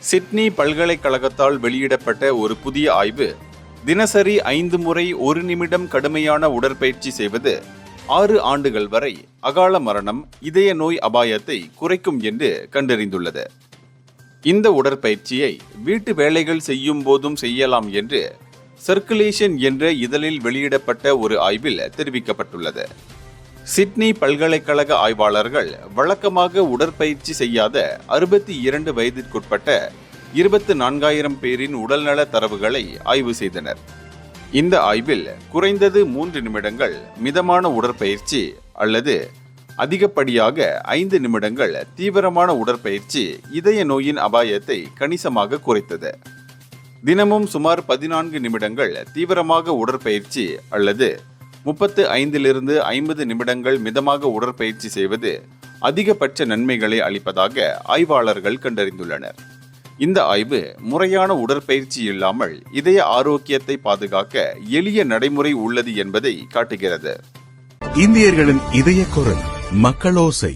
Sydney பல்கலைக்கழகத்தால் வெளியிடப்பட்ட ஒரு புதிய ஆய்வு தினசரி 5 முறை 1 நிமிடம் கடுமையான உடற்பயிற்சி செய்வது 6 ஆண்டுகள் வரை அகால மரணம், இதய நோய் அபாயத்தை குறைக்கும் என்று கண்டறிந்துள்ளது. இந்த உடற்பயிற்சியை வீட்டு வேலைகள் செய்யும் போதும் செய்யலாம் என்று சர்க்குலேஷன் என்ற இதழில் வெளியிடப்பட்ட ஒரு ஆய்வில் தெரிவிக்கப்பட்டுள்ளது. சிட்னி பல்கலைக்கழக ஆய்வாளர்கள் வழக்கமாக உடற்பயிற்சி செய்யாத 62 வயதிற்குட்பட்ட 24,000 பேரின் உடல்நல தரவுகளை ஆய்வு செய்தனர். இந்த ஆய்வில் குறைந்தது 3 நிமிடங்கள் மிதமான உடற்பயிற்சி அல்லது அதிகப்படியாக 5 நிமிடங்கள் தீவிரமான உடற்பயிற்சி இதய நோயின் அபாயத்தை கணிசமாக குறைத்தது. தினமும் சுமார் 14 நிமிடங்கள் தீவிரமாக உடற்பயிற்சி அல்லது 35 to 50 நிமிடங்கள் மிதமாக உடற்பயிற்சி செய்வது அதிகபட்ச நன்மைகளை அளிப்பதாக ஆய்வாளர்கள் கண்டறிந்துள்ளனர். இந்த ஆய்வு முறையான உடற்பயிற்சி இல்லாமல் இதய ஆரோக்கியத்தை பாதுகாக்க எளிய நடைமுறை உள்ளது என்பதை காட்டுகிறது. இந்தியர்களின் இதய குரல் மக்களோசை.